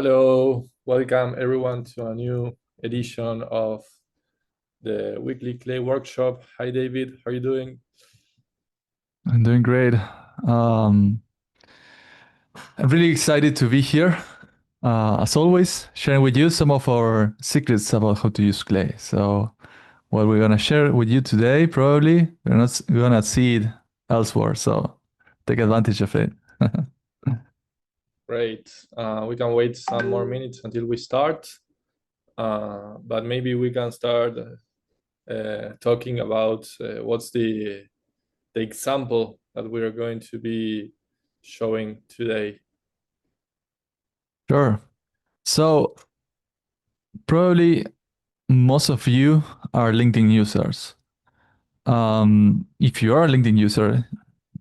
Hello, welcome everyone to a new edition of the weekly clay workshop. Hi David, how are you doing? I'm doing great. I'm really excited to be here. As always, sharing with you some of our secrets about how to use clay. So, what we're gonna share with you today, probably we're gonna see it elsewhere. So, take advantage of it. Great. We can wait some more minutes until we start, but maybe we can start talking about what's the example that we are going to be showing today. Sure. So, probably most of you are LinkedIn users. If you are a LinkedIn user,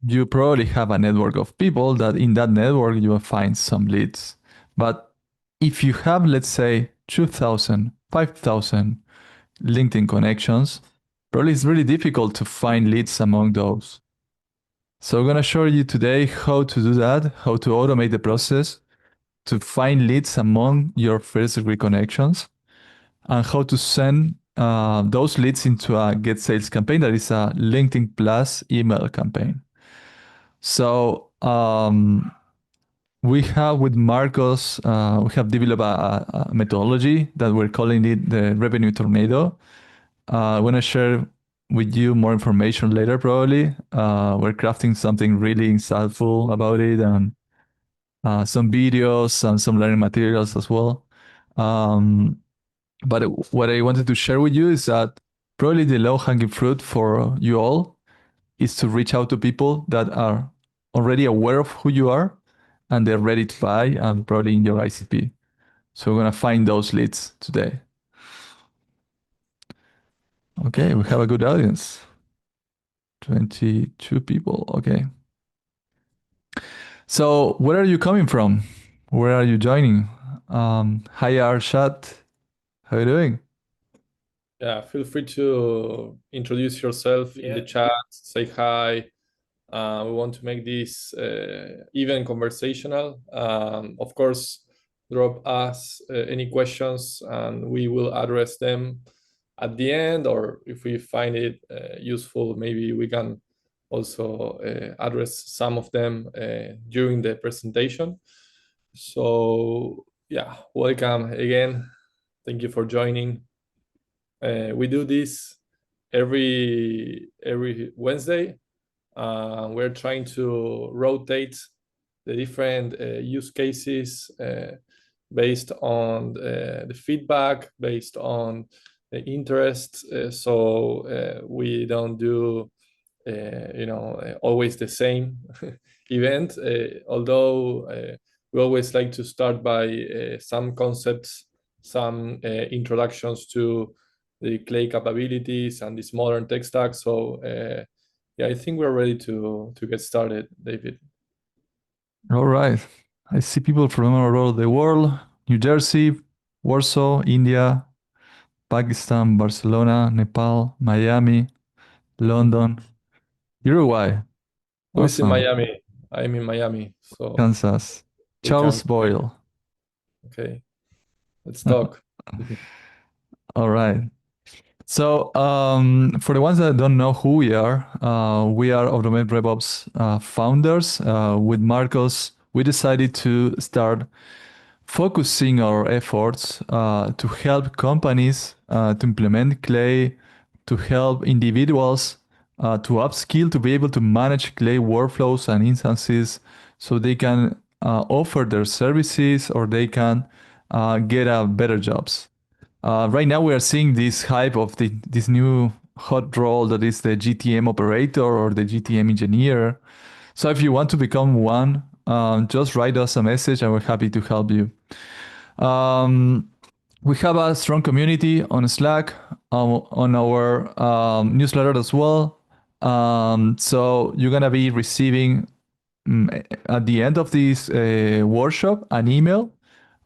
you probably have a network of people that in that network you will find some leads. But if you have, let's say, 2,000, 5,000 LinkedIn connections, probably it's really difficult to find leads among those. So I'm going to show you today how to do that, how to automate the process to find leads among your first degree connections, and how to send those leads into a get sales campaign that is a LinkedIn Plus email campaign. So we have with Marcos, we have developed a methodology that we're calling it the revenue tornado. I want to share with you more information later, probably. We're crafting something really insightful about it and some videos and some learning materials as well. Um, but what I wanted to share with you is that probably the low hanging fruit for you all is to reach out to people that are already aware of who you are and they're ready to buy and probably in your ICP. So we're going to find those leads today. Okay, we have a good audience. 22 people. Okay. So where are you coming from? Where are you joining? Hi Arshad. How are you doing? Yeah, feel free to introduce yourself in the chat, say hi. We want to make this even conversational. Of course, drop us any questions and we will address them at the end, or if we find it useful, maybe we can also address some of them during the presentation. So, yeah, welcome again. Thank you for joining. We do this every Wednesday. We're trying to rotate the different use cases based on the feedback, based on the interest. So we don't do, always the same event. Although we always like to start by some concepts, some introductions to the clay capabilities and this modern tech stack. So yeah, I think we're ready to get started, David. All right. I see people from all over the world. New Jersey, Warsaw, India, Pakistan, Barcelona, Nepal, Miami, London, Uruguay. Who's in Awesome. Miami? I'm in Miami, so Kansas. we can. Charles Boyle. Okay, let's talk. All right. So, for the ones that don't know who we are Automate RevOps founders. With Marcos, we decided to start focusing our efforts to help companies to implement Clay, to help individuals to upskill to be able to manage Clay workflows and instances so they can offer their services or they can get better jobs. Right now, we are seeing this hype of this new hot role that is the GTM operator or the GTM engineer. So if you want to become one, just write us a message and we're happy to help you. Um, we have a strong community on Slack, on our newsletter as well. So you're going to be receiving at the end of this workshop an email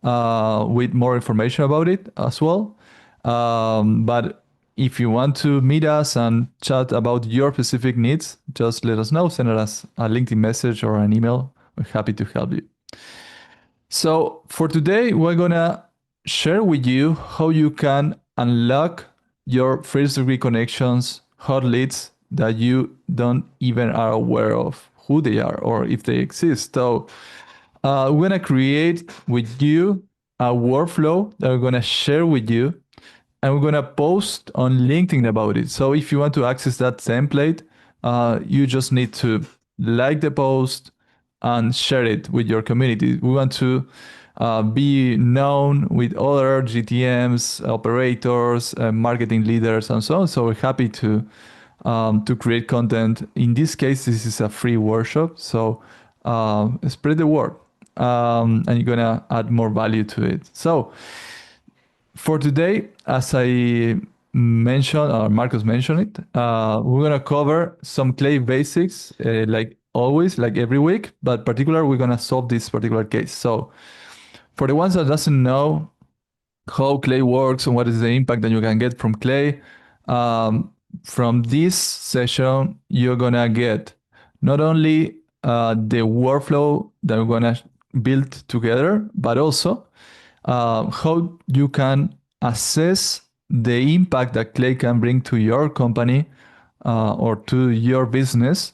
with more information about it as well. But if you want to meet us and chat about your specific needs, just let us know. Send us a LinkedIn message or an email. We're happy to help you. So for today, we're gonna share with you how you can unlock your first degree connections, hot leads that you don't even are aware of who they are or if they exist. So we're gonna create with you a workflow that we're gonna share with you, and we're gonna post on LinkedIn about it. So if you want to access that template, you just need to like the post and share it with your community. We want to be known with other GTMs, operators, marketing leaders, and so on. So we're happy to create content. In this case, this is a free workshop, so spread the word, and you're gonna add more value to it. So for today, as I mentioned, or Marcos mentioned it, we're gonna cover some clay basics, like always, like every week, but particular, we're gonna solve this particular case. So for the ones that doesn't know how clay works and what is the impact that you can get from clay, from this session, you're gonna get not only the workflow that we're gonna build together, but also how you can assess the impact that clay can bring to your company or to your business,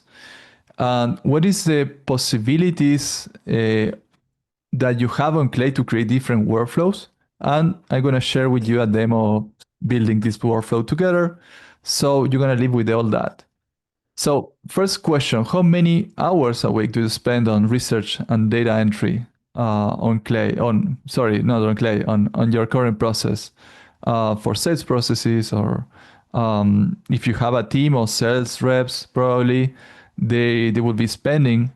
and what is the possibilities that you have on clay to create different workflows. And I'm going to share with you a demo building this workflow together, so you're going to live with all that. So first question, how many hours a week do you spend on research and data entry on clay, not on clay, on your current process, for sales processes, or if you have a team of sales reps, probably they will be spending,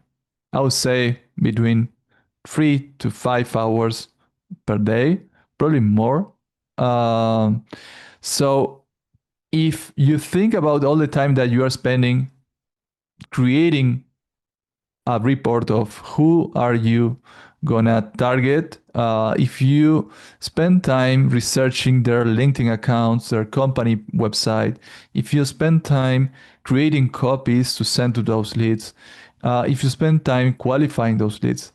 I would say, between 3 to 5 hours per day, probably more. So if you think about all the time that you are spending creating a report of who are you gonna target, if you spend time researching their LinkedIn accounts, their company website, if you spend time creating copies to send to those leads, if you spend time qualifying those leads,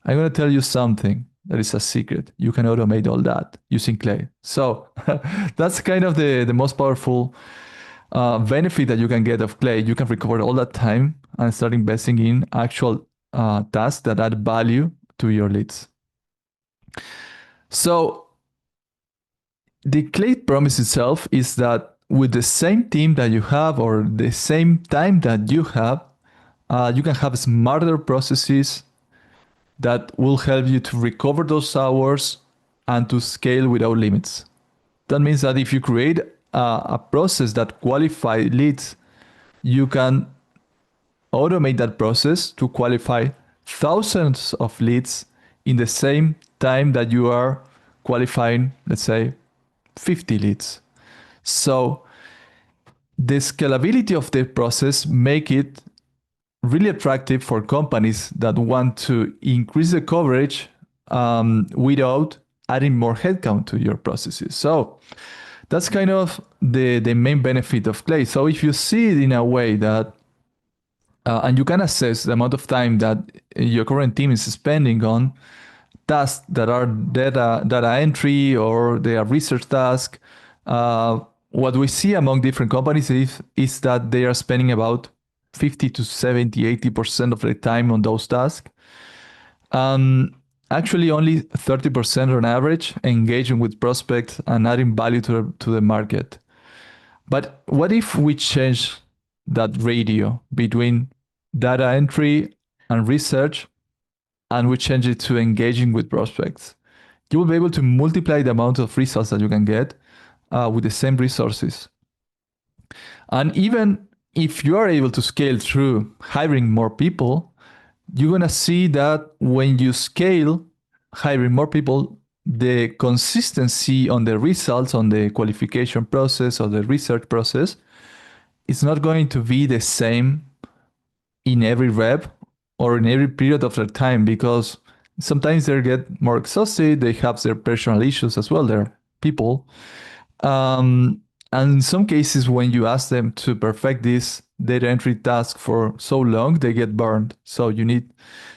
I'm gonna tell you something that is a secret. You can automate all that using clay. So that's kind of the most powerful benefit that you can get of clay. You can recover all that time and start investing in actual tasks that add value to your leads. So the clay promise itself is that with the same team that you have or the same time that you have, you can have smarter processes that will help you to recover those hours and to scale without limits. That means that if you create a process that qualifies leads, you can automate that process to qualify thousands of leads in the same time that you are qualifying, let's say, 50 leads. So the scalability of the process make it really attractive for companies that want to increase the coverage without adding more headcount to your processes. So that's kind of the main benefit of clay. So if you see it in a way that and you can assess the amount of time that your current team is spending on tasks that are data entry or they are research tasks. What we see among different companies is that they are spending about 50 to 70, 80% of their time on those tasks. Actually, only 30% on average engaging with prospects and adding value to the market. But what if we change that ratio between data entry and research, and we change it to engaging with prospects? You will be able to multiply the amount of results that you can get with the same resources. And even if you are able to scale through hiring more people, you're going to see that when you scale hiring more people, the consistency on the results, on the qualification process or the research process, is not going to be the same in every rep or in every period of their time, because sometimes they get more exhausted, they have their personal issues as well, they're people. And in some cases, when you ask them to perfect this data entry task for so long, they get burned. So you need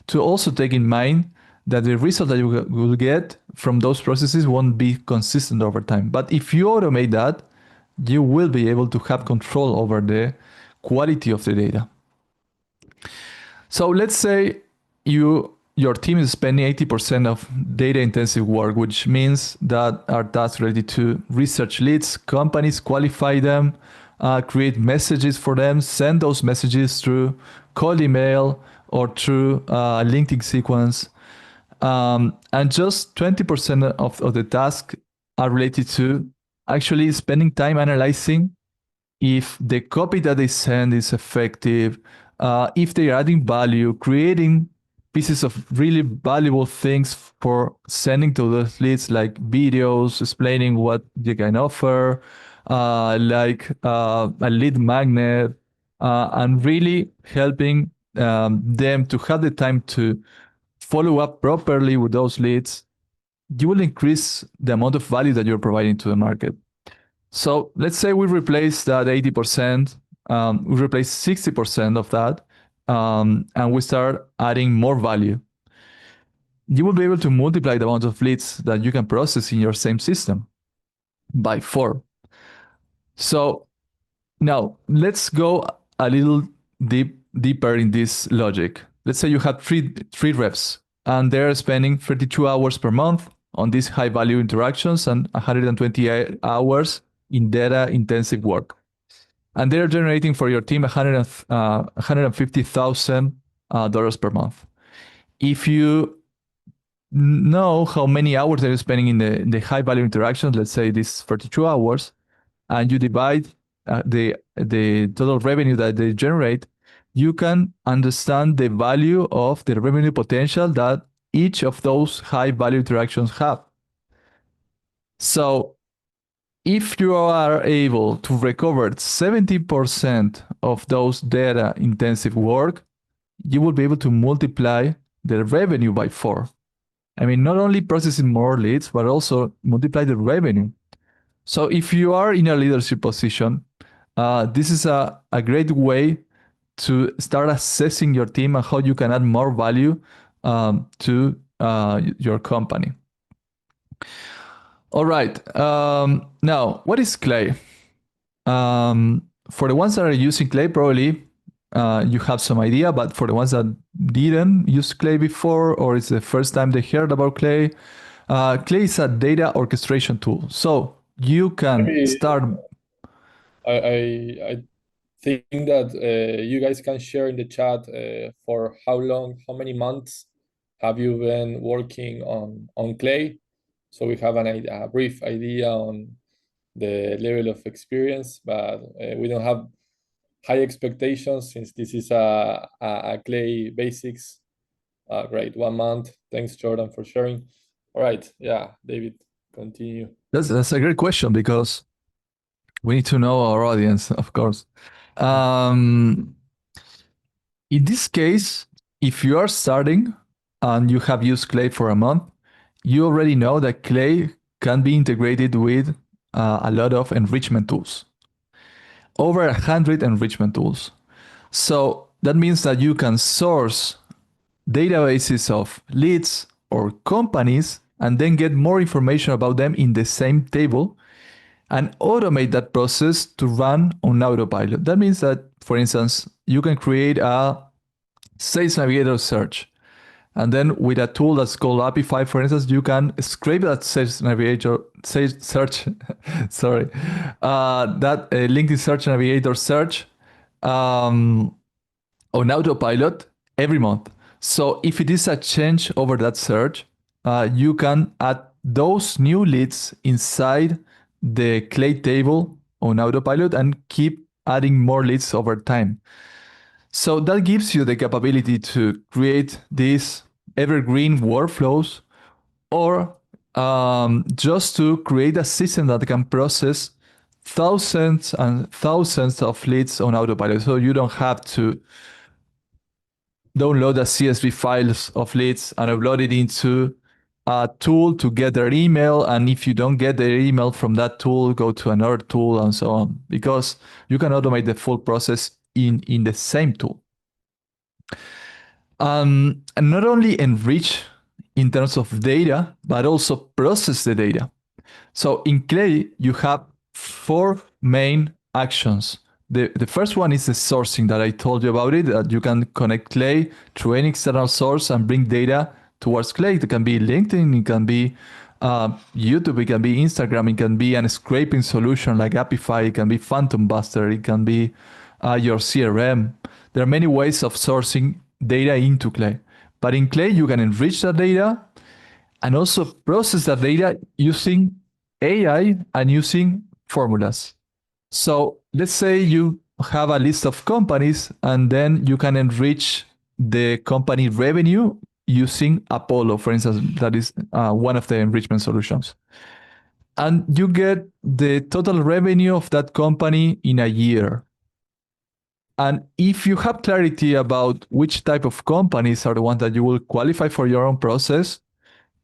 to also take in mind that the result that you will get from those processes won't be consistent over time. But if you automate that, you will be able to have control over the quality of the data. So let's say your team is spending 80% of data intensive work, which means that are tasks related to research leads, companies, qualify them, create messages for them, send those messages through cold email or through a LinkedIn sequence. And just 20% of the tasks are related to actually spending time analyzing if the copy that they send is effective, if they're adding value, creating pieces of really valuable things for sending to those leads, like videos explaining what you can offer, a lead magnet, and really helping them to have the time to follow up properly with those leads. You will increase the amount of value that you're providing to the market. So let's say we replace that 80%, we replace 60% of that, and we start adding more value. You will be able to multiply the amount of leads that you can process in your same system by 4. So now let's go a little deeper in this logic. Let's say you have three reps, and they're spending 32 hours per month on these high value interactions and 128 hours in data intensive work. And they're generating for your team $150,000 per month. If you know how many hours they're spending in the high value interactions, let's say this 32 hours, and you divide the total revenue that they generate, you can understand the value of the revenue potential that each of those high value interactions have. So if you are able to recover 70% of those data intensive work, you will be able to multiply the revenue by 4. I mean, not only processing more leads, but also multiply the revenue. So if you are in a leadership position, this is a great way to start assessing your team and how you can add more value to your company. All right. Now, what is Clay? For the ones that are using Clay, probably you have some idea, but for the ones that didn't use Clay before, or it's the first time they heard about Clay, Clay is a data orchestration tool. So you can Maybe start. I think that you guys can share in the chat for how long, how many months have you been working on Clay? So we have a brief idea on the level of experience, but we don't have high expectations since this is a Clay basics. Great, 1 month. Thanks, Jordan, for sharing. All right, yeah, David, continue. That's a great question because we need to know our audience, of course. In this case, if you are starting and you have used Clay for a month, you already know that Clay can be integrated with a lot of enrichment tools. Over 100 enrichment tools. So that means that you can source databases of leads or companies and then get more information about them in the same table and automate that process to run on autopilot. That means that, for instance, you can create a sales navigator search. And then with a tool that's called Apify, for instance, you can scrape that sales navigator search, sorry, that LinkedIn search navigator search on autopilot every month. So if it is a change over that search, you can add those new leads inside the Clay table on autopilot and keep adding more leads over time. So that gives you the capability to create these evergreen workflows or just to create a system that can process thousands and thousands of leads on autopilot. So you don't have to download a CSV files of leads and upload it into a tool to get their email. And if you don't get their email from that tool, go to another tool and so on, because you can automate the full process in the same tool. And not only enrich in terms of data, but also process the data. So in Clay, you have 4 main actions. The first one is the sourcing that I told you about it, that you can connect Clay to any external source and bring data towards Clay. It can be LinkedIn, it can be YouTube, it can be Instagram, it can be a scraping solution like Apify, it can be Phantom Buster, it can be your CRM. There are many ways of sourcing data into Clay. But in Clay, you can enrich that data and also process that data using AI and using formulas. So let's say you have a list of companies and then you can enrich the company revenue using Apollo, for instance, that is one of the enrichment solutions. And you get the total revenue of that company in a year. And if you have clarity about which type of companies are the ones that you will qualify for your own process,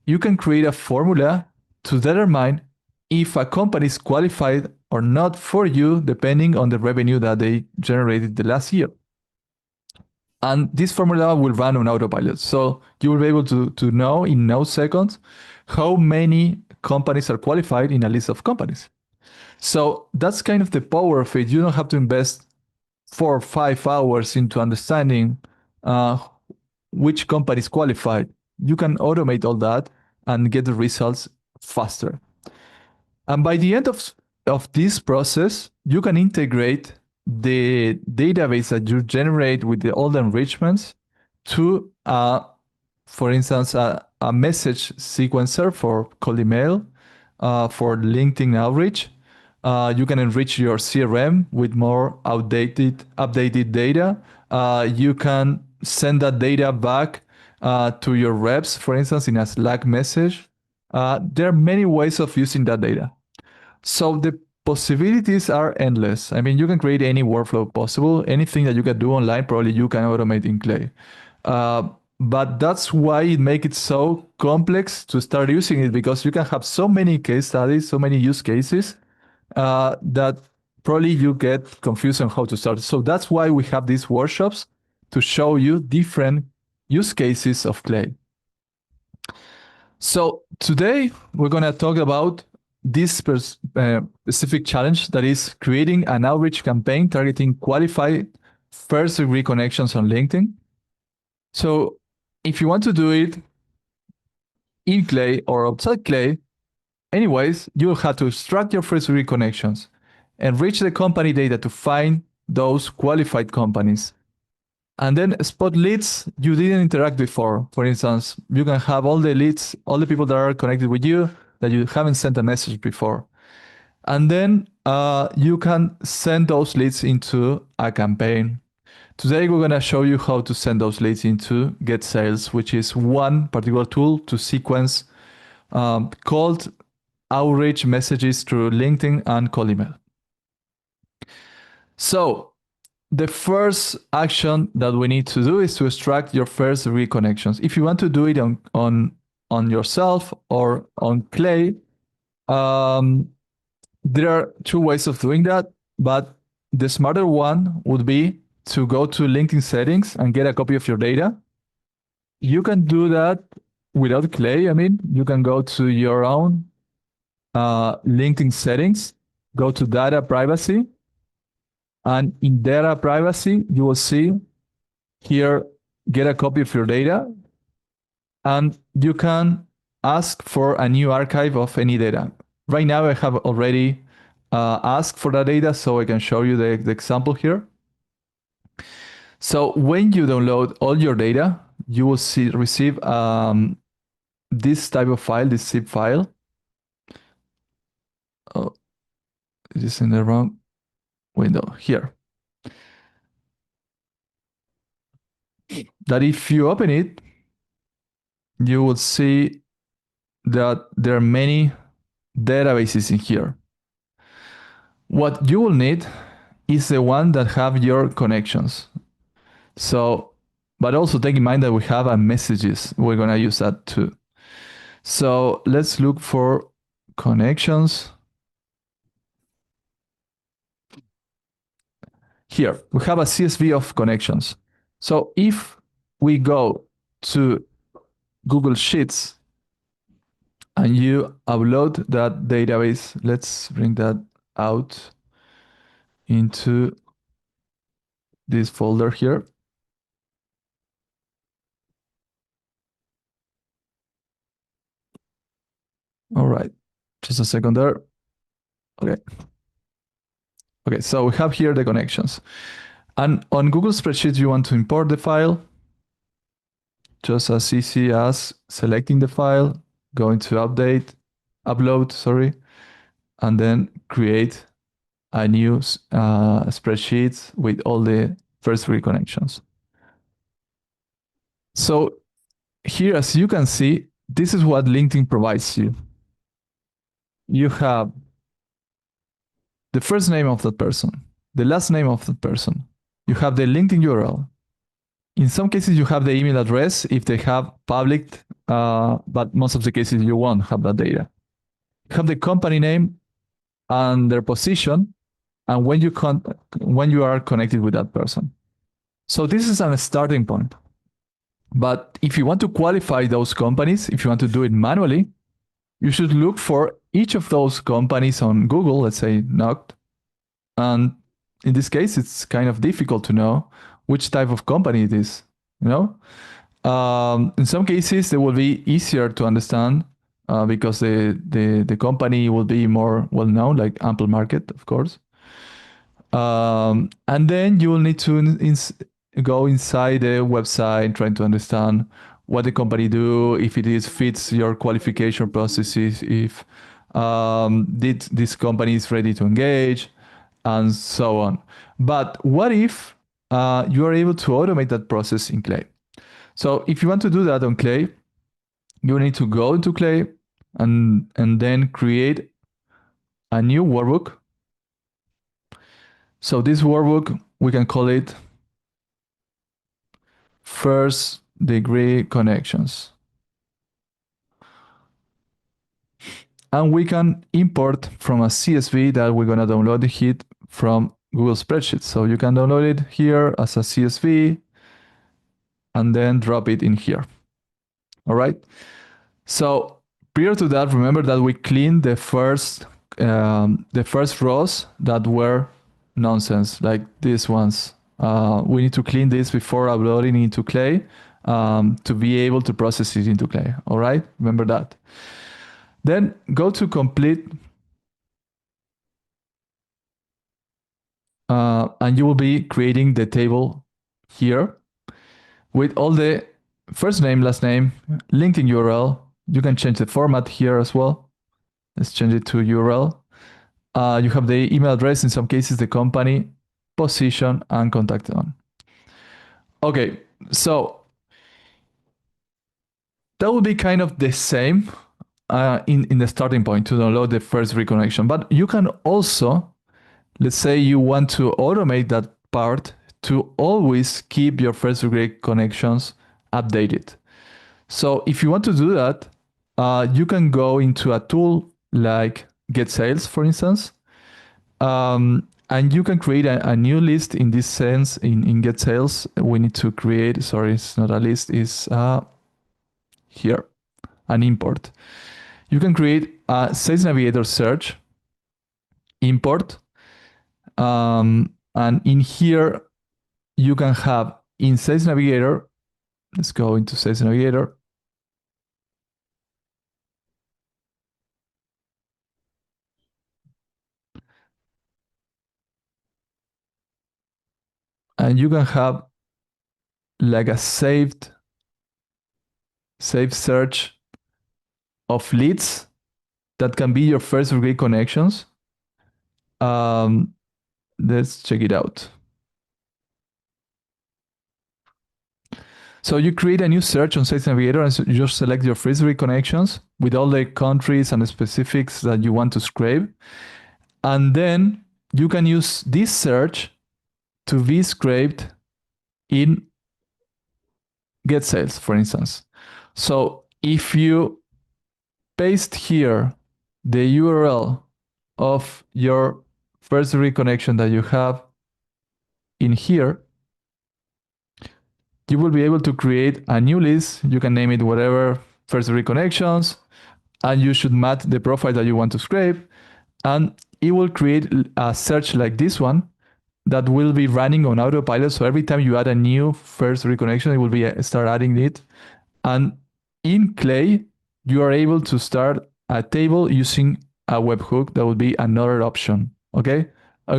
you can create a formula to determine if a company is qualified or not for you, depending on the revenue that they generated the last year. And this formula will run on autopilot. So you will be able to know in no seconds how many companies are qualified in a list of companies. So that's kind of the power of it. You don't have to invest 4 or 5 hours into understanding which company is qualified. You can automate all that and get the results faster. And by the end of this process, you can integrate the database that you generate with all the enrichments to, for instance, a message sequencer for cold email, for LinkedIn outreach. You can enrich your CRM with more updated data. You can send that data back to your reps, for instance, in a Slack message. There are many ways of using that data. So the possibilities are endless. I mean, you can create any workflow possible. Anything that you can do online, probably you can automate in Clay. But that's why it makes it so complex to start using it, because you can have so many case studies, so many use cases, that probably you get confused on how to start. So that's why we have these workshops to show you different use cases of Clay. So today we're going to talk about this specific challenge, that is creating an outreach campaign targeting qualified first-degree connections on LinkedIn. So if you want to do it in Clay or outside Clay, anyways, you'll have to extract your first-degree connections, enrich the company data to find those qualified companies, and then spot leads you didn't interact before. For instance, you can have all the leads, all the people that are connected with you that you haven't sent a message before. And then you can send those leads into a campaign. Today, we're going to show you how to send those leads into Get Sales, which is one particular tool to sequence cold outreach messages through LinkedIn and cold email. So the first action that we need to do is to extract your first reconnections. If you want to do it on yourself or on Clay, there are 2 ways of doing that, but the smarter one would be to go to LinkedIn settings and get a copy of your data. You can do that without Clay. I mean, you can go to your own LinkedIn settings, go to data privacy, and in data privacy, you will see here, get a copy of your data, and you can ask for a new archive of any data. Right now, I have already asked for that data, so I can show you the example here. So when you download all your data, you will receive this type of file, this zip file. Oh, this is in the wrong window here. That if you open it, you will see that there are many databases in here. What you will need is the one that have your connections. So, but also take in mind that we have a messages. We're going to use that too. So let's look for connections. Here, we have a CSV of connections. So if we go to Google Sheets and you upload that database. Let's bring that out into this folder here. All right, just a second there. Okay. Okay, so we have here the connections. And on Google Spreadsheet, you want to import the file. Just as easy as selecting the file, going to upload, sorry, and then create a new spreadsheet with all the first three connections. So here, as you can see, this is what LinkedIn provides you. You have the first name of that person, the last name of that person. You have the LinkedIn URL. In some cases, you have the email address if they have public, but most of the cases you won't have that data. You have the company name and their position, and when you are connected with that person. So this is a starting point. But if you want to qualify those companies, if you want to do it manually, you should look for each of those companies on Google, let's say Noct. And in this case, it's kind of difficult to know which type of company it is, you know? In some cases, they will be easier to understand because the company will be more well-known, like Ample Market, of course. And then you will need to go inside the website, trying to understand what the company do, if it fits your qualification processes, if this company is ready to engage, and so on. But what if you are able to automate that process in Clay? So if you want to do that on Clay, you need to go into Clay and then create a new workbook. So this workbook, we can call it first degree connections. And we can import from a CSV that we're going to download it from Google Spreadsheet. So you can download it here as a CSV and then drop it in here. All right. So prior to that, remember that we cleaned the first rows that were nonsense, like these ones. We need to clean this before uploading into Clay to be able to process it into Clay. All right, remember that. Then go to complete, and you will be creating the table here with all the first name, last name, LinkedIn URL. You can change the format here as well. Let's change it to URL. You have the email address, in some cases the company, position, and contact on. Okay, so that would be kind of the same in the starting point to download the first reconnection. But you can also, let's say you want to automate that part to always keep your first degree connections updated. So if you want to do that, you can go into a tool like Get Sales, for instance, and you can create a new list. In this sense, in Get Sales, we need to create, sorry, it's not a list, it's here, an import. You can create a Sales Navigator search import. And in here, you can have in Sales Navigator, let's go into Sales Navigator. And you can have like a saved search of leads that can be your first degree connections. Let's check it out. So you create a new search on Sales Navigator and you just select your first degree connections with all the countries and the specifics that you want to scrape. And then you can use this search to be scraped in Get Sales, for instance. So if you paste here the URL of your first degree connection that you have in here, you will be able to create a new list. You can name it whatever, first degree connections, and you should match the profile that you want to scrape. And it will create a search like this one that will be running on autopilot. So every time you add a new first degree connection, it will be start adding it. And in Clay, you are able to start a table using a webhook. That would be another option. Okay, I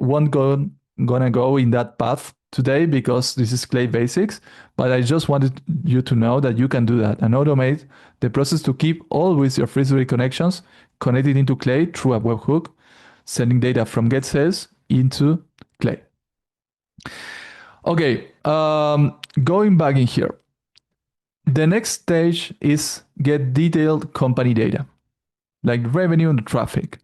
won't gonna go in that path today because this is Clay basics, but I just wanted you to know that you can do that and automate the process to keep always your first-degree connections connected into Clay through a webhook, sending data from get sales into Clay. Okay, going back in here. The next stage is get detailed company data, like revenue and traffic.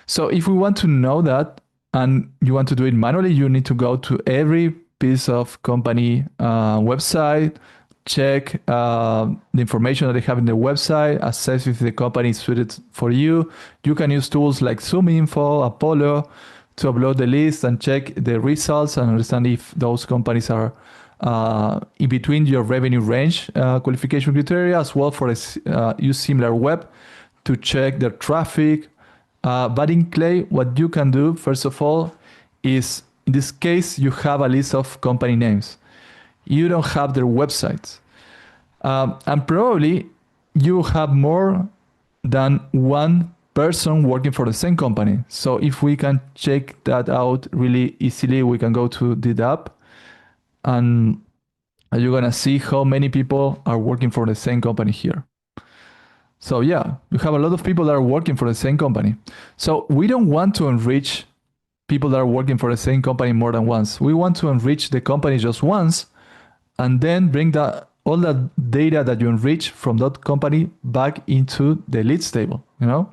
So if we want to know that and you want to do it manually, you need to go to every piece of company website, check the information that they have in the website, assess if the company is suited for you. You can use tools like ZoomInfo, Apollo to upload the list and check the results and understand if those companies are in between your revenue range qualification criteria, as well for use SimilarWeb to check their traffic. But in Clay, what you can do, first of all, is in this case, you have a list of company names. You don't have their websites. And probably you have more than one person working for the same company. So if we can check that out really easily, we can go to the app and you're going to see how many people are working for the same company here. So yeah, you have a lot of people that are working for the same company. So we don't want to enrich people that are working for the same company more than once. We want to enrich the company just once and then bring all that data that you enrich from that company back into the leads table, you know?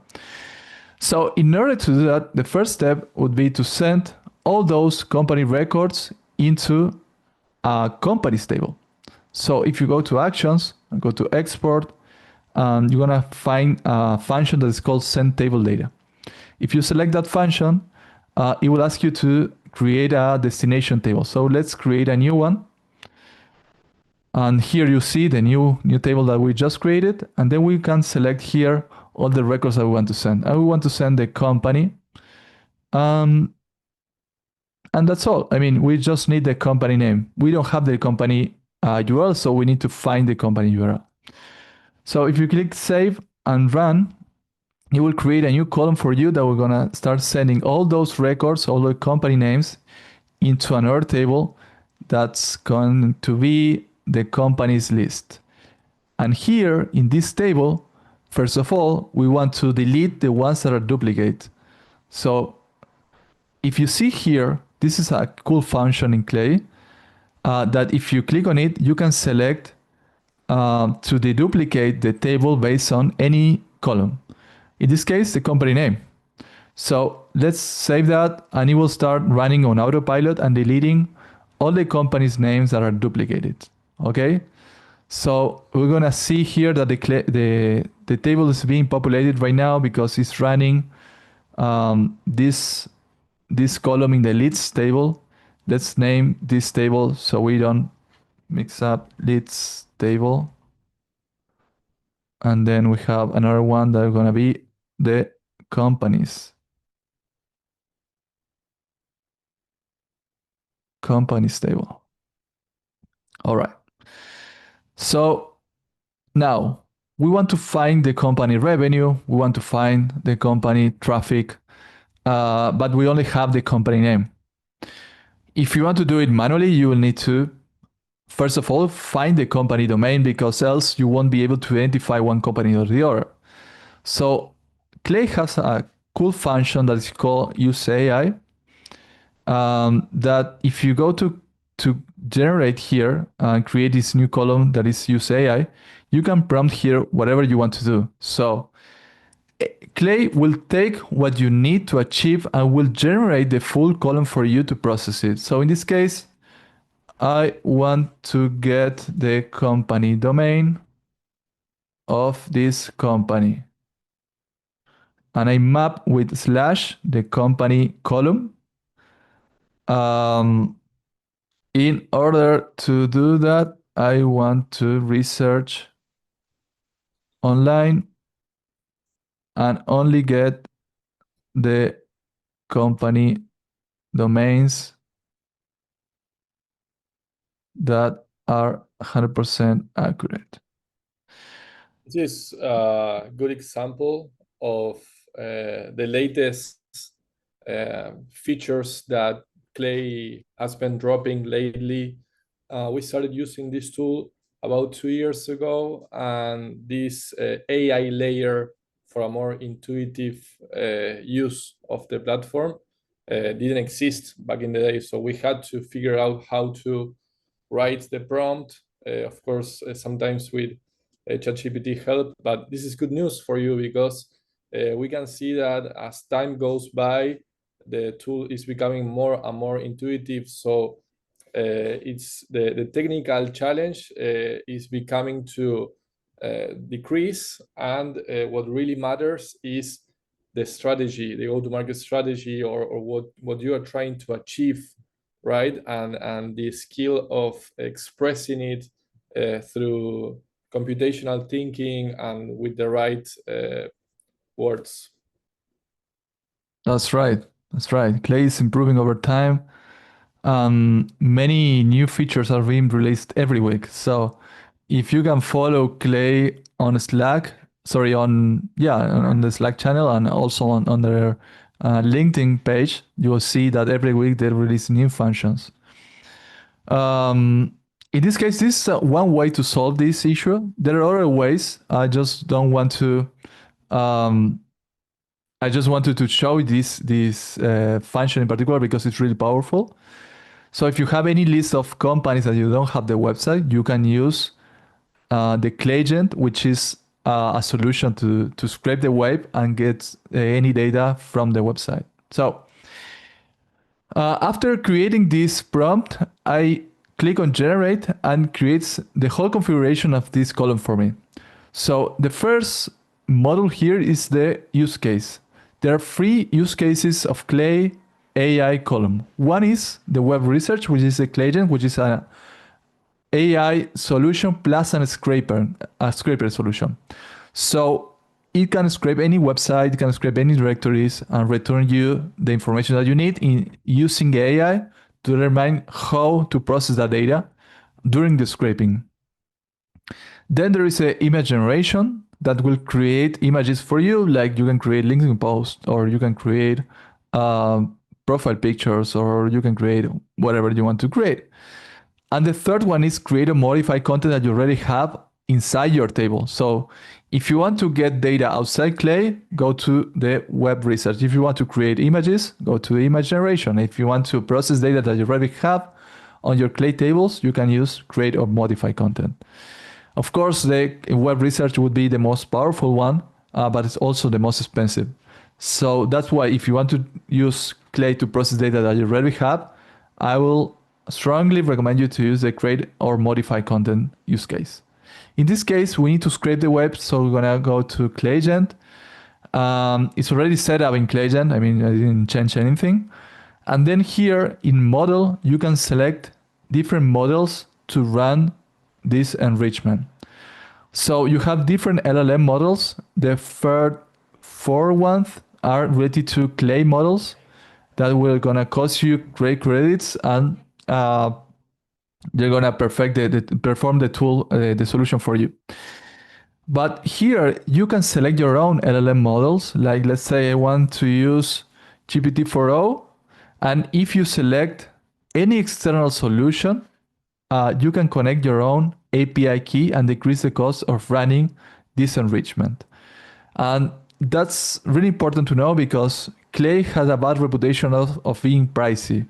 So in order to do that, the first step would be to send all those company records into a companies table. So if you go to actions and go to export, you're gonna find a function that is called send table data. If you select that function, it will ask you to create a destination table. So let's create a new one. And here you see the new table that we just created. And then we can select here all the records that we want to send. And we want to send the company. And that's all. I mean, we just need the company name. We don't have the company URL, so we need to find the company URL. So if you click save and run, it will create a new column for you that we're gonna start sending all those records, all the company names into another table that's going to be the companies list. And here in this table, first of all, we want to delete the ones that are duplicate. So if you see here, this is a cool function in Clay that if you click on it, you can select to deduplicate the table based on any column. In this case, the company name. So let's save that and it will start running on autopilot and deleting all the companies' names that are duplicated. Okay? So we're gonna see here that the table is being populated right now because it's running this column in the leads table. Let's name this table so we don't mix up leads table. And then we have another one that are gonna be the companies table. All right. So now we want to find the company revenue. We want to find the company traffic, but we only have the company name. If you want to do it manually, you will need to, first of all, find the company domain because else you won't be able to identify one company or the other. So Clay has a cool function that is called use AI. That if you go to generate here and create this new column that is use AI, you can prompt here whatever you want to do. So Clay will take what you need to achieve and will generate the full column for you to process it. So in this case, I want to get the company domain of this company. And I map with / the company column. In order to do that, I want to research online and only get the company domains that are 100% accurate. This is a good example of the latest features that Clay has been dropping lately. We started using this tool about 2 years ago, and this AI layer for a more intuitive use of the platform didn't exist back in the day. So we had to figure out how to write the prompt, of course, sometimes with ChatGPT help, but this is good news for you because we can see that as time goes by, the tool is becoming more and more intuitive. So it's the technical challenge is becoming to decrease, and what really matters is the strategy, the go-to-market strategy, or what you are trying to achieve, right? And the skill of expressing it through computational thinking and with the right words. That's right. That's right. Clay is improving over time. Many new features are being released every week. So if you can follow Clay on Slack, sorry, on the Slack channel and also on their LinkedIn page, you will see that every week they release new functions. In this case, this is one way to solve this issue. There are other ways. I just don't want to. I just wanted to show this function in particular because it's really powerful. So if you have any list of companies that you don't have the website, you can use the Clayagent, which is a solution to scrape the web and get any data from the website. So after creating this prompt, I click on generate and creates the whole configuration of this column for me. So the first model here is the use case. There are 3 use cases of Clay AI column. One is the web research, which is a Clayagent, which is an AI solution plus a scraper solution. So it can scrape any website, it can scrape any directories and return you the information that you need in using AI to determine how to process that data during the scraping. Then there is an image generation that will create images for you, like you can create LinkedIn posts, or you can create profile pictures, or you can create whatever you want to create. And the third one is create or modify content that you already have inside your table. So if you want to get data outside Clay, go to the web research. If you want to create images, go to the image generation. If you want to process data that you already have on your Clay tables, you can use create or modify content. Of course, the web research would be the most powerful one, but it's also the most expensive. So that's why if you want to use Clay to process data that you already have, I will strongly recommend you to use the create or modify content use case. In this case, we need to scrape the web, so we're gonna go to Clayagent. It's already set up in Clayagent. I mean, I didn't change anything. And then here in model, you can select different models to run this enrichment. So you have different LLM models. The first 4 ones are related to Clay models that will gonna cost you great credits, and they're gonna perform the tool, the solution for you. But here you can select your own LLM models. Like let's say I want to use GPT-4o, and if you select any external solution, you can connect your own API key and decrease the cost of running this enrichment. And that's really important to know because Clay has a bad reputation of being pricey.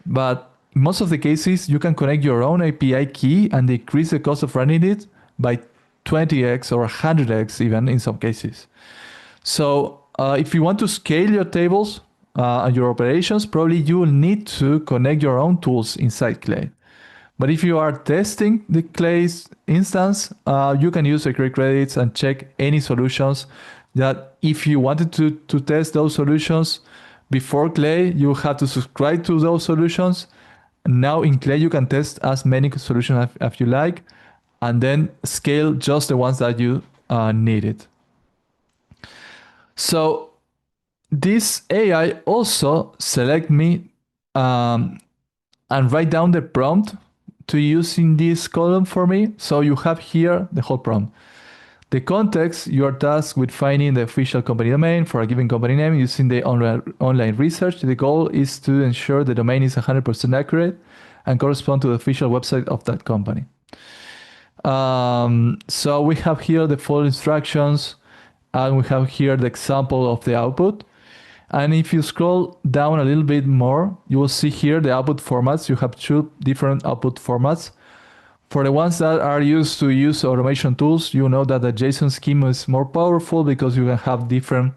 But in most of the cases, you can connect your own API key and decrease the cost of running it by 20x or 100x even in some cases. So if you want to scale your tables and your operations, probably you will need to connect your own tools inside Clay. But if you are testing the Clay's instance, you can use security credits and check any solutions that if you wanted to test those solutions before Clay, you have to subscribe to those solutions. Now in Clay, you can test as many solutions as you like, and then scale just the ones that you needed. So this AI also select me and write down the prompt to use in this column for me. So you have here the whole prompt. The context, you are tasked with finding the official company domain for a given company name using the online research. The goal is to ensure the domain is 100% accurate and correspond to the official website of that company. So we have here the full instructions, and we have here the example of the output. And if you scroll down a little bit more, you will see here the output formats. You have two different output formats. For the ones that are used to use automation tools, you know that the JSON schema is more powerful because you can have different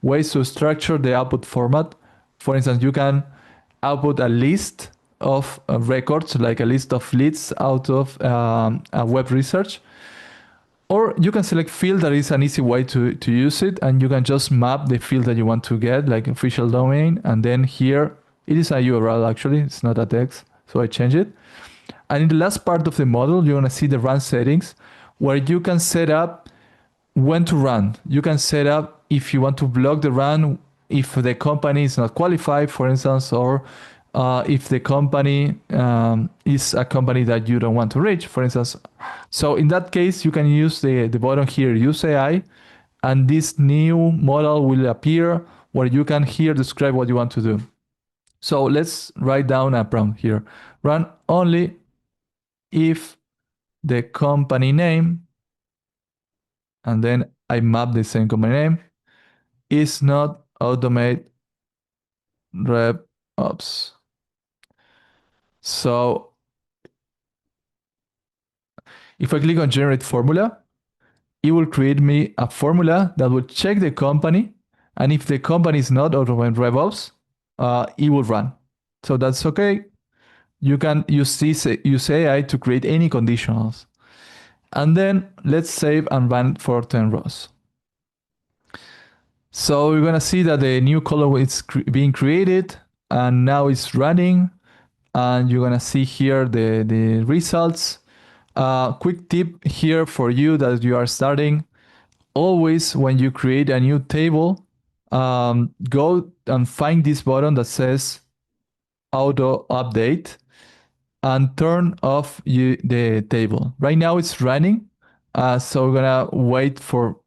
ways to structure the output format. For instance, you can output a list of records, like a list of leads out of a web research. Or you can select field. That is an easy way to use it, and you can just map the field that you want to get, like official domain, and then here it is a URL actually, it's not a text, so I change it. And in the last part of the model, you're gonna see the run settings, where you can set up when to run. You can set up if you want to block the run if the company is not qualified, for instance, or if the company is a company that you don't want to reach, for instance. So in that case, you can use the button here, use AI, and this new model will appear where you can here describe what you want to do. So let's write down a prompt here. Run only if the company name, and then I map the same company name, is not automate revops. So if I click on generate formula, it will create me a formula that will check the company, and if the company is not automate revops, it will run. So that's okay. You can use AI to create any conditionals. And then let's save and run for 10 rows. So we're gonna see that the new column is being created, and now it's running, and you're gonna see here the results. Quick tip here for you that you are starting. Always when you create a new table, go and find this button that says auto update and turn off the table. Right now it's running, so we're gonna wait for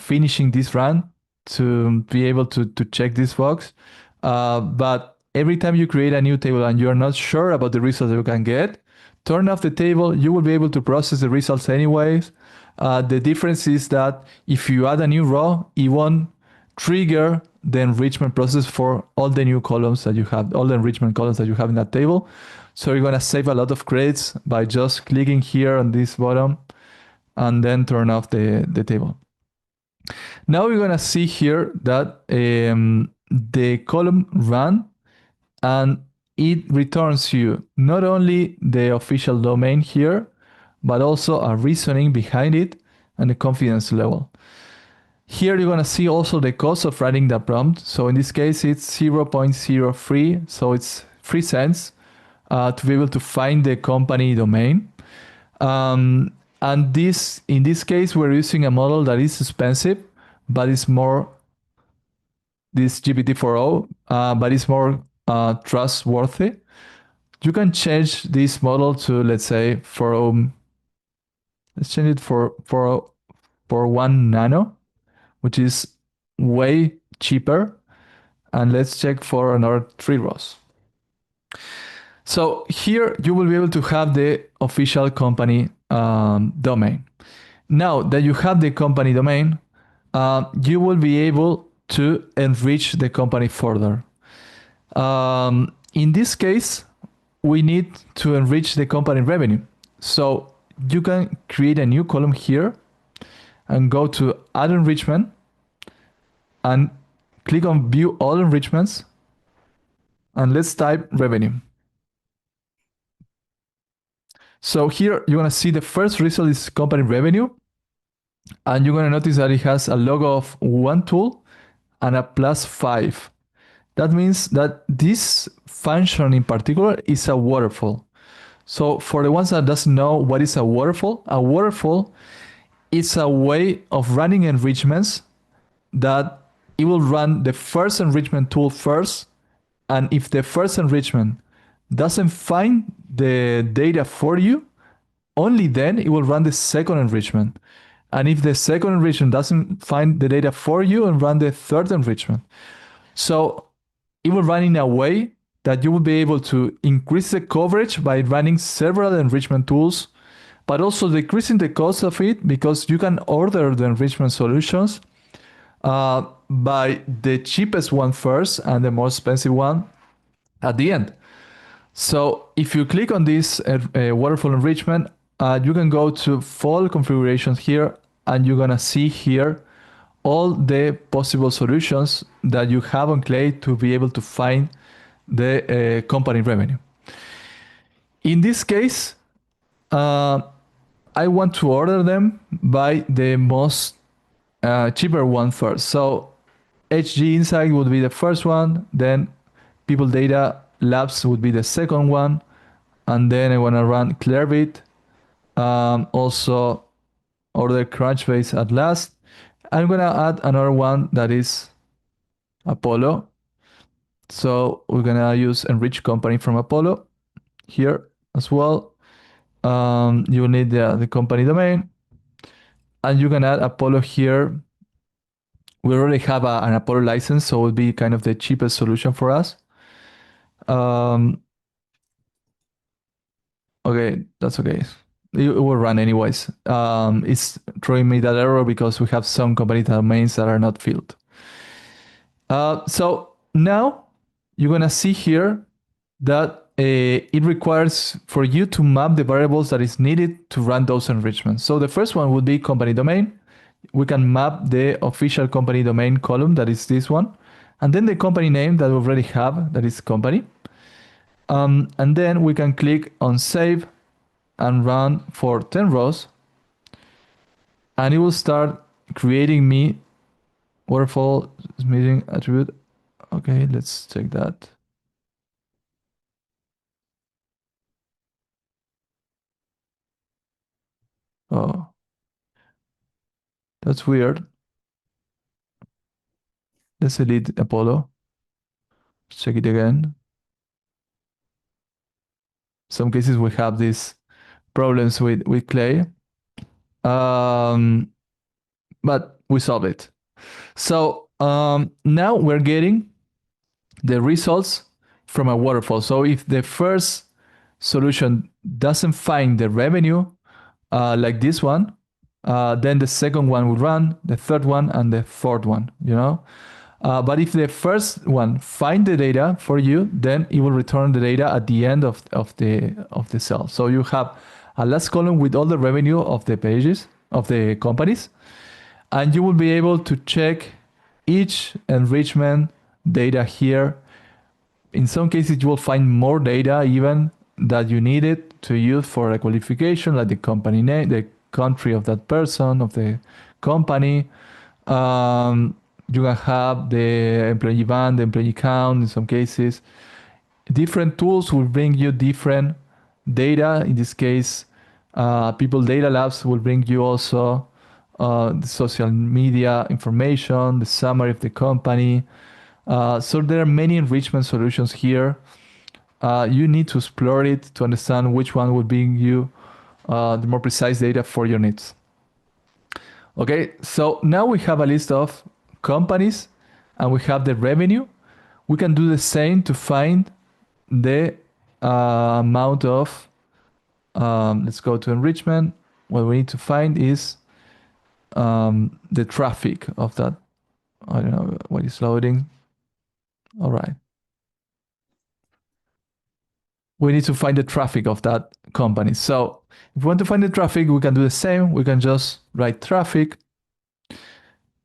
finishing this run to be able to check this box. But every time you create a new table and you're not sure about the results you can get, turn off the table. You will be able to process the results anyways. The difference is that if you add a new row, it won't trigger the enrichment process for all the new columns that you have, all the enrichment columns that you have in that table. So you're gonna save a lot of credits by just clicking here on this button and then turn off the table. Now we're gonna see here that the column run, and it returns you not only the official domain here, but also a reasoning behind it and the confidence level. Here you're gonna see also the cost of running the prompt. So in this case, it's 0.03, so it's 3 cents to be able to find the company domain. And in this case, we're using a model that is expensive, but it's more, this GPT-4o, but it's more trustworthy. You can change this model to, let's say, let's change it for 1 nano, which is way cheaper. And let's check for another 3 rows. So here you will be able to have the official company domain. Now that you have the company domain, you will be able to enrich the company further. In this case, we need to enrich the company revenue. So you can create a new column here and go to add enrichment and click on view all enrichments, and let's type revenue. So here you're gonna see the first result is company revenue, and you're gonna notice that it has a logo of one tool and a +5. that means that this function in particular is a waterfall. So for the ones that doesn't know what is a waterfall is a way of running enrichments that it will run the first enrichment tool first, and if the first enrichment doesn't find the data for you, only then it will run the second enrichment. And if the second enrichment doesn't find the data for you, and run the third enrichment. So it will run in a way that you will be able to increase the coverage by running several enrichment tools, but also decreasing the cost of it because you can order the enrichment solutions by the cheapest one first and the most expensive one at the end. So if you click on this waterfall enrichment, you can go to fall configurations here, and you're gonna see here all the possible solutions that you have on Clay to be able to find the company revenue. In this case, I want to order them by the most cheaper one first. So HG Insight would be the first one, then People Data Labs would be the second one, and then I want to run Clearbit, also order Crunchbase at last. I'm going to add another one that is Apollo. So we're going to use enrich company from Apollo here as well. You need the company domain, and you can add Apollo here. We already have an Apollo license, so it would be kind of the cheapest solution for us. Okay, that's okay. It will run anyways. It's throwing me that error because we have some company domains that are not filled. So now you're gonna see here that it requires for you to map the variables that is needed to run those enrichments. So the first one would be company domain. We can map the official company domain column, that is this one, and then the company name that we already have, that is company. And then we can click on save and run for 10 rows, and it will start creating me waterfall smithing attribute. Okay, let's check that. Oh, that's weird. Let's delete Apollo. Check it again. Some cases we have these problems with Clay. But we solve it. So now we're getting the results from a waterfall. So if the first solution doesn't find the revenue like this one, then the second one will run, the third one, and the fourth one, you know? But if the first one find the data for you, then it will return the data at the end of the cell. So you have a last column with all the revenue of the pages of the companies, and you will be able to check each enrichment data here. In some cases, you will find more data even that you needed to use for a qualification, like the company name, the country of that person, of the company. You can have the employee band, the employee count in some cases. Different tools will bring you different data. In this case, People Data Labs will bring you also the social media information, the summary of the company. So there are many enrichment solutions here. You need to explore it to understand which one will bring you the more precise data for your needs. Okay, so now we have a list of companies and we have the revenue. We can do the same to find the amount of, let's go to enrichment. What we need to find is the traffic of that. I don't know what is loading. All right. We need to find the traffic of that company. So if we want to find the traffic, we can do the same. We can just write traffic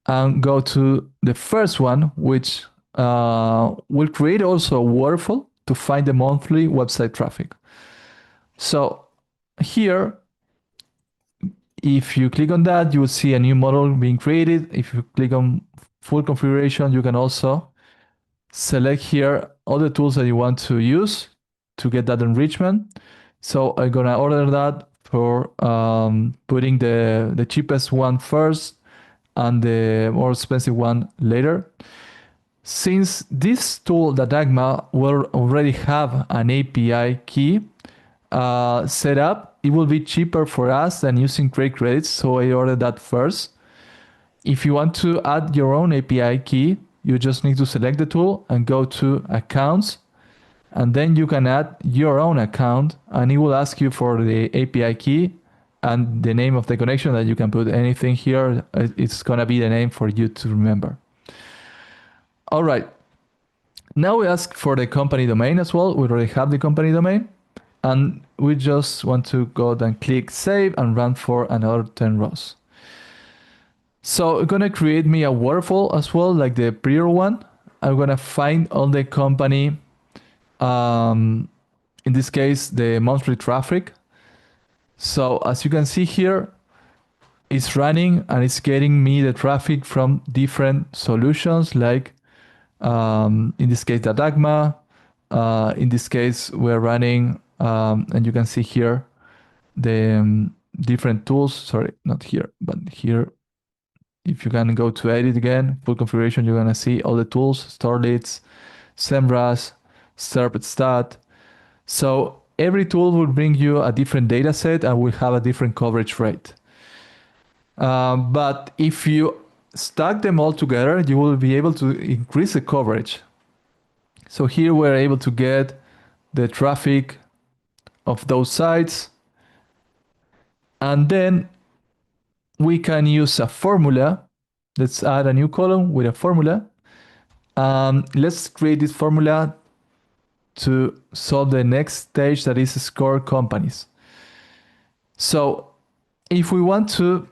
and go to the first one, which will create also a waterfall to find the monthly website traffic. So here, if you click on that, you will see a new model being created. If you click on full configuration, you can also select here all the tools that you want to use to get that enrichment. So I'm gonna order that for putting the cheapest one first and the more expensive one later. Since this tool, the Dagma, will already have an API key set up, it will be cheaper for us than using trade credits. So I ordered that first. If you want to add your own API key, you just need to select the tool and go to accounts. And then you can add your own account and it will ask you for the API key and the name of the connection that you can put anything here. It's going to be the name for you to remember. All right. Now we ask for the company domain as well. We already have the company domain. And we just want to go and click save and run for another 10 rows. So it's gonna create me a waterfall as well, like the prior one. I'm gonna find all the company, in this case, the monthly traffic. So as you can see here, it's running and it's getting me the traffic from different solutions, like in this case, the Dagma. In this case, we're running, and you can see here the different tools. Sorry, not here, but here. If you can go to edit again, full configuration, you're gonna see all the tools, store leads, SEMrush, SERP So every tool will bring you a different data set and will have a different coverage rate. But if you stack them all together, you will be able to increase the coverage. So here we're able to get the traffic of those sites. And then we can use a formula. Let's add a new column with a formula. Let's create this formula to solve the next stage, that is score companies. So if we want to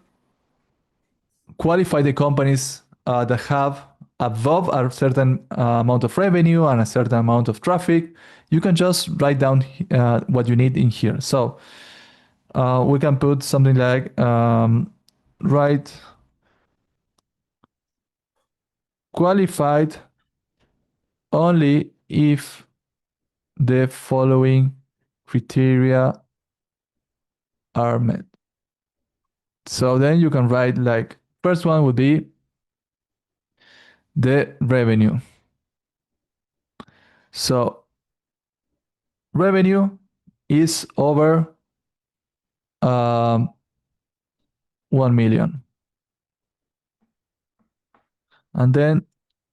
qualify the companies that have above a certain amount of revenue and a certain amount of traffic, you can just write down what you need in here. So we can put something like write qualified only if the following criteria are met. So then you can write like, first one would be the revenue. So revenue is over 1 million. And then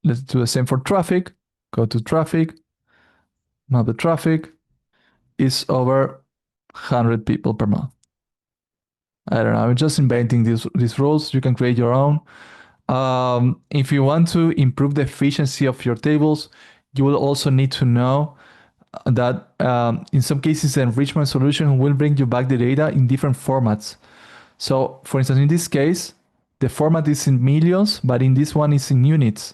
let's do the same for traffic. Go to traffic. Now the traffic is over 100 people per month. I don't know. I'm just inventing these rules. You can create your own. If you want to improve the efficiency of your tables, you will also need to know that in some cases, the enrichment solution will bring you back the data in different formats. So for instance, in this case, the format is in millions, but in this one is in units.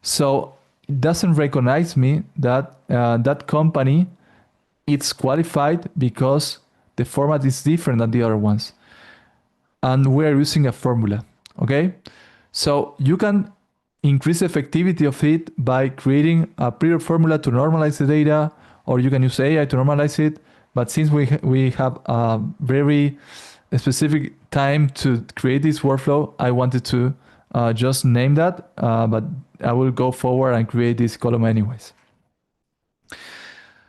So it doesn't recognize me that that company it's qualified because the format is different than the other ones. And we're using a formula, okay? So you can increase the effectivity of it by creating a prior formula to normalize the data, or you can use AI to normalize it. But since we have a very specific time to create this workflow, I wanted to just name that, but I will go forward and create this column anyways.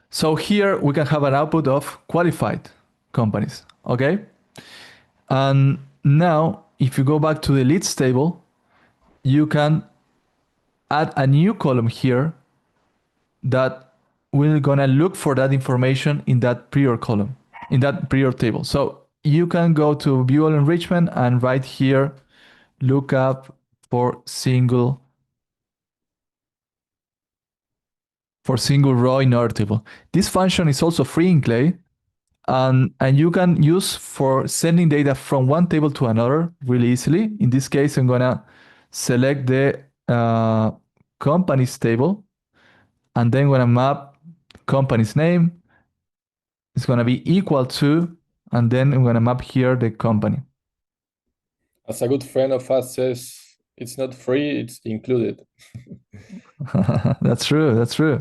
So here we can have an output of qualified companies, okay? And now, if you go back to the leads table, you can add a new column here that we're gonna look for that information in that prior column, in that prior table. So you can go to view all enrichment and right here, look up for single row in our table. This function is also free in Clay, and you can use for sending data from one table to another really easily. In this case, I'm gonna select the companies table, and then I'm gonna map company's name. It's gonna be equal to, and then I'm gonna map here the company. As a good friend of us says, it's not free, it's included. That's true. That's true.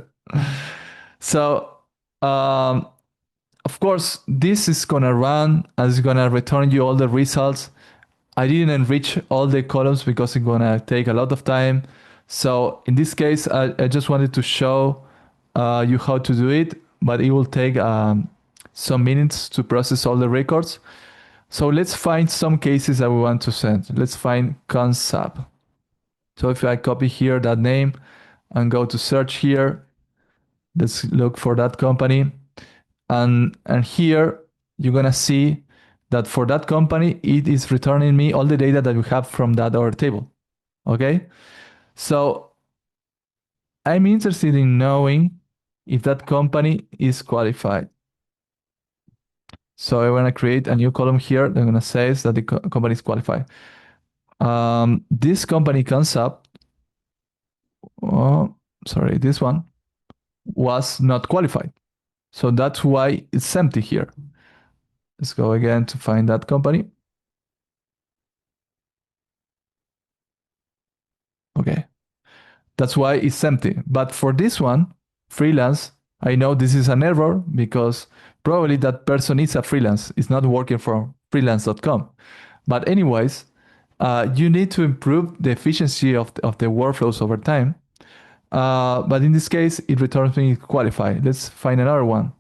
So, um, of course, this is gonna run and it's gonna return you all the results. I didn't enrich all the columns because it's gonna take a lot of time. So in this case, I just wanted to show you how to do it, but it will take some minutes to process all the records. So let's find some cases that we want to send. Let's find concept. So if I copy here that name and go to search here, let's look for that company. And here you're gonna see that for that company, it is returning me all the data that we have from that other table. Okay? So I'm interested in knowing if that company is qualified. So I want to create a new column here. I'm going to say that the company is qualified. This company concept, oh, sorry, this one was not qualified. So that's why it's empty here. Let's go again to find that company. Okay. That's why it's empty. But for this one, freelance, I know this is an error because probably that person is a freelance. It's not working for freelance.com. But anyways, you need to improve the efficiency of the workflows over time. But in this case, it returns me qualified. Let's find another one.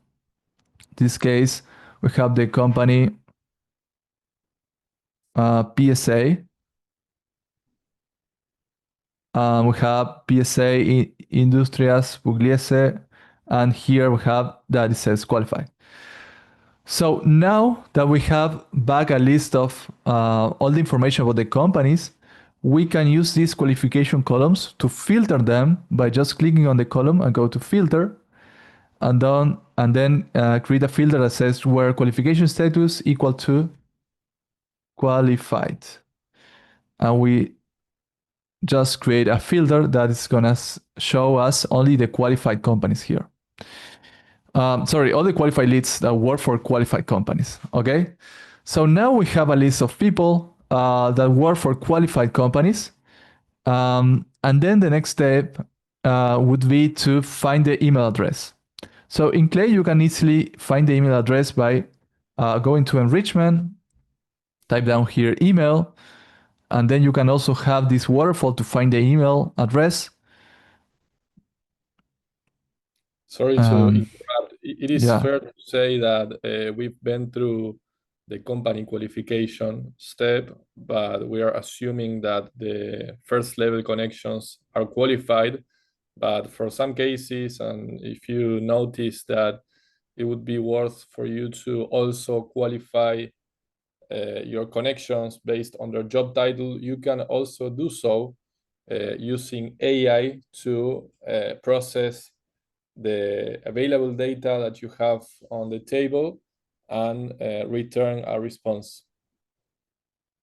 In this case, we have the company PSA. We have PSA Industrias Pugliese, and here we have that it says qualified. So now that we have back a list of all the information about the companies, we can use these qualification columns to filter them by just clicking on the column and go to filter, and then create a filter that says where qualification status equal to qualified. And we just create a filter that is gonna show us only the qualified companies here. Sorry, all the qualified leads that work for qualified companies. Okay, so now we have a list of people that work for qualified companies, and then the next step would be to find the email address. So in Clay, you can easily find the email address by going to enrichment, type down here email, and then you can also have this waterfall to find the email address. Sorry to interrupt. It is Yeah, fair to say that we've been through the company qualification step, but we are assuming that the first level connections are qualified. But for some cases, and if you notice that it would be worth for you to also qualify your connections based on their job title, you can also do so using AI to process the available data that you have on the table and return a response.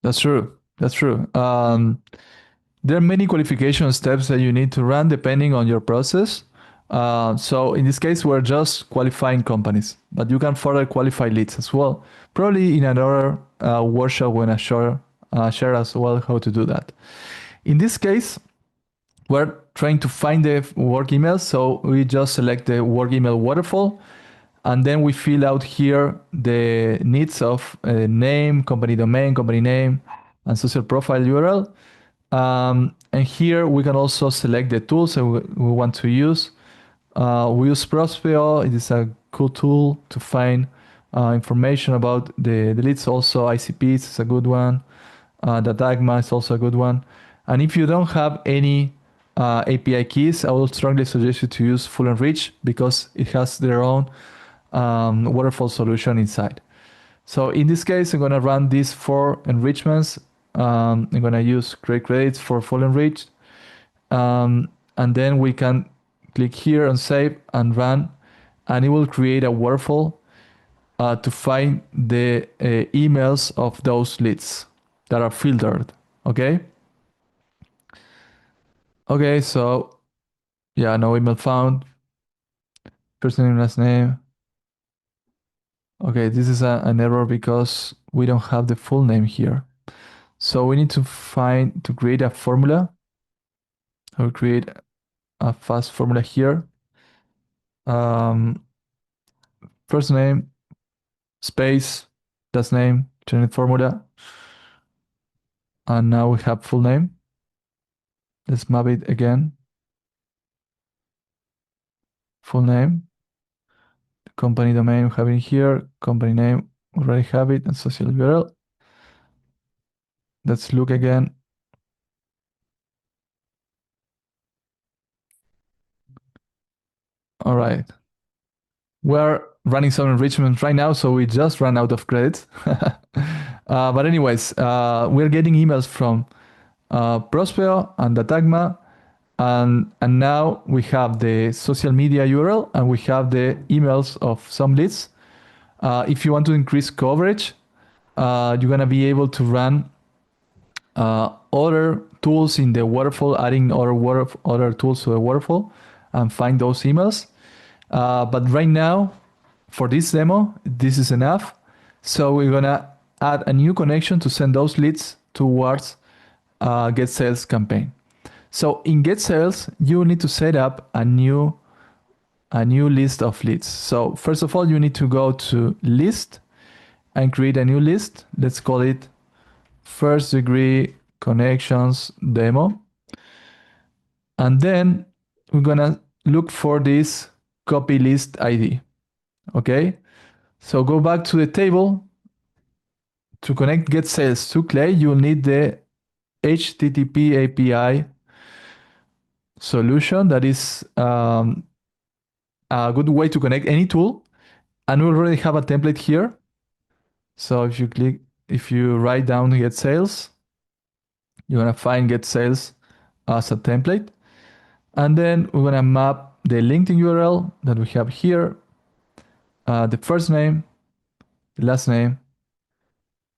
that's true. That's true. There are many qualification steps that you need to run depending on your process. So in this case, we're just qualifying companies, but you can further qualify leads as well. Probably in another workshop when I share as well how to do that. In this case, we're trying to find the work email. So we just select the work email waterfall, and then we fill out here the needs of name, company domain, company name, and social profile URL. And here we can also select the tools that we want to use. We use Prospeo. It is a cool tool to find information about the leads. Also, ICPs is a good one. Datagma is also a good one. And if you don't have any API keys, I will strongly suggest you to use Full Enrich because it has their own waterfall solution inside. So in this case, I'm going to run these 4 enrichments. I'm going to use create credits for full enriched. And then we can click here on save and run, and it will create a waterfall to find the emails of those leads that are filtered. Okay. Okay. So yeah, no email found. First name, last name. Okay, this is an error because we don't have the full name here. So we need to create a formula. I'll create a fast formula here. Um, First name, space, last name, generate formula. And now we have full name. Let's map it again. Full name, company domain we have it here, company name we already have it, and social URL. Let's look again. All right. We're running some enrichment right now, so we just ran out of credits. But anyways, we're getting emails from Prospero and Datagma, and now we have the social media URL and we have the emails of some leads. If you want to increase coverage, you're gonna be able to run other tools in the waterfall, adding other tools to the waterfall, and find those emails. But right now, for this demo, this is enough. So we're gonna add a new connection to send those leads towards Get Sales campaign. So in Get Sales, you need to set up a new list of leads. So first of all, you need to go to list and create a new list. Let's call it first degree connections demo. And then we're gonna look for this copy list ID. Okay. So go back to the table. To connect Get Sales to Clay, you'll need the HTTP API solution. That is a good way to connect any tool. And we already have a template here. So if you write down Get Sales, you're gonna find Get Sales as a template. And then we're gonna map the LinkedIn URL that we have here, the first name, the last name,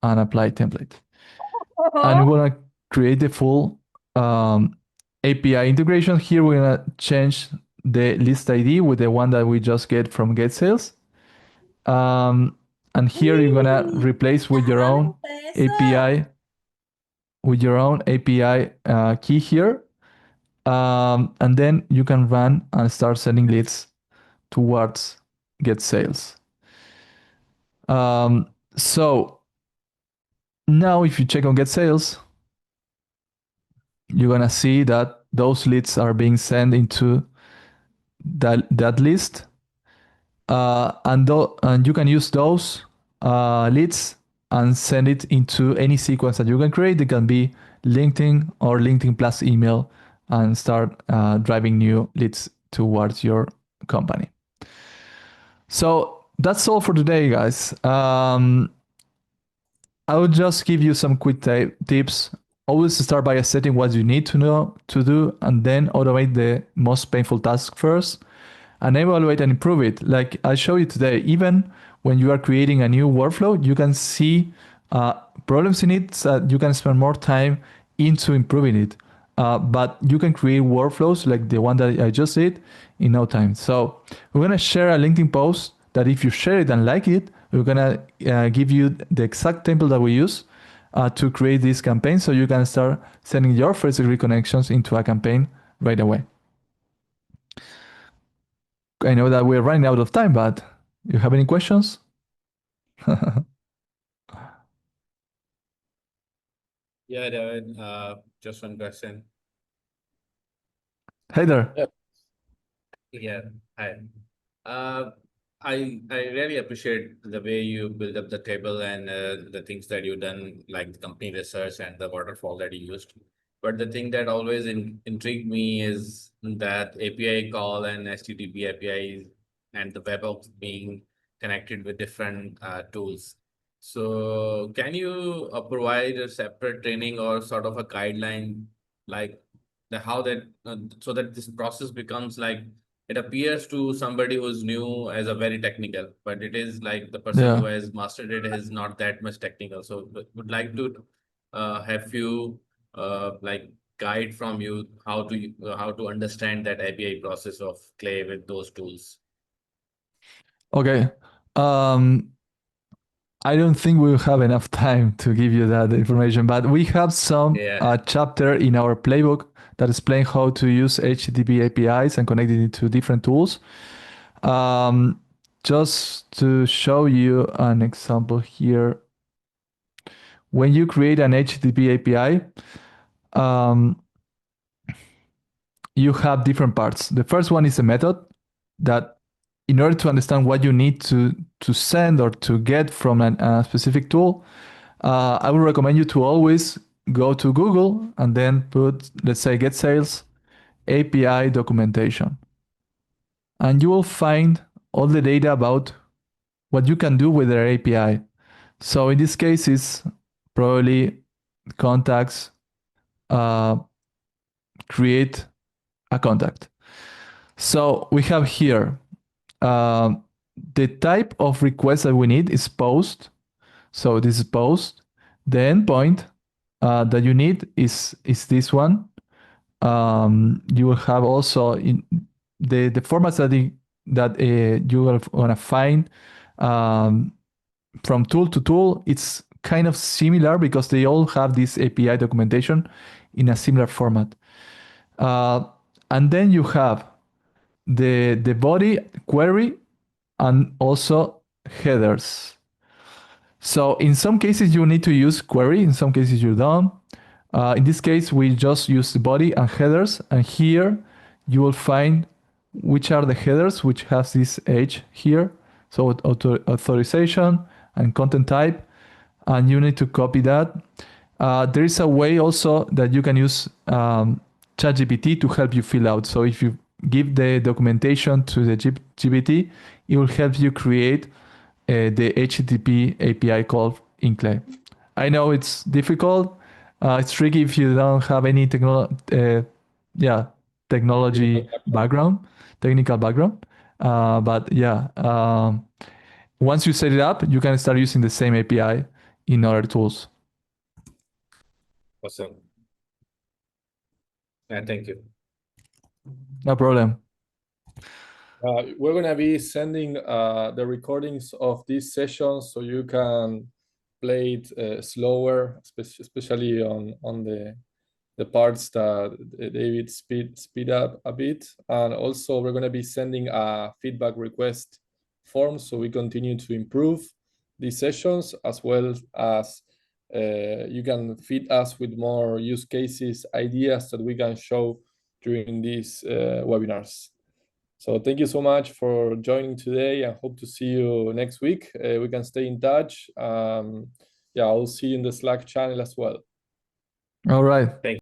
and apply template. And we're gonna create the full API integration. Here we're gonna change the list ID with the one that we just get from Get Sales. And here you're gonna replace with your own API, key here. And then you can run and start sending leads towards Get Sales. So now if you check on Get Sales, you're gonna see that those leads are being sent into that list. And you can use those leads and send it into any sequence that you can create. It can be LinkedIn or LinkedIn plus email, and start driving new leads towards your company. So that's all for today, guys. I would just give you some quick tips. Always start by setting what you need to know to do, and then automate the most painful task first, and evaluate and improve it. Like I showed you today, even when you are creating a new workflow, you can see problems in it so that you can spend more time into improving it. But you can create workflows like the one that I just did in no time. So we're gonna share a LinkedIn post that if you share it and like it, we're gonna give you the exact template that we use to create this campaign, so you can start sending your first degree connections into a campaign right away. I know that we're running out of time, but you have any questions? Yeah, David, just one question. Hey there. Yeah. Yeah, hi. Uh, I really appreciate the way you build up the table and the things that you've done, like the company research and the waterfall that you used. But the thing that always intrigued me is that API call and HTTP APIs and the web being connected with different tools. So can you provide a separate training or sort of a guideline, like the how that so that this process becomes like it appears to somebody who's new as a very technical, but it is like the person who Yeah. has mastered it is not that much technical. So would like to have few like guide from you how to understand that API process of Clay with those tools. Okay. I don't think we'll have enough time to give you that information, but we have some Yeah. chapter in our playbook that explain how to use HTTP APIs and connect it to different tools. Just to show you an example here, when you create an HTTP API, you have different parts. The first one is a method that, in order to understand what you need to send or to get from a specific tool, I would recommend you to always go to Google and then put, let's say, get sales API documentation. And you will find all the data about what you can do with their API. So in this case, it's probably contacts, create a contact. So we have here the type of request that we need is post. So this is post. The endpoint that you need is this one. You will have also in the formats that you are gonna find from tool to tool. It's kind of similar because they all have this API documentation in a similar format. And then you have the body query and also headers. So in some cases you need to use query, in some cases you don't. In this case, we just use the body and headers, and here you will find which are the headers, which has this H here. So authorization and content type, and you need to copy that. There is a way also that you can use ChatGPT to help you fill out. So if you give the documentation to the GPT, it will help you create the HTTP API call in Clay. I know it's difficult. It's tricky if you don't have any technology background, technical background. But yeah, once you set it up, you can start using the same API in other tools. Awesome. Yeah, thank you. No problem. We're going to be sending the recordings of these sessions so you can play it slower, especially on the parts that David speed up a bit. And also we're going to be sending a feedback request form so we continue to improve these sessions, as well as you can feed us with more use cases, ideas that we can show during these webinars. So thank you so much for joining today, and hope to see you next week. We can stay in touch. Yeah, I'll see you in the Slack channel as well. All right. Thank you.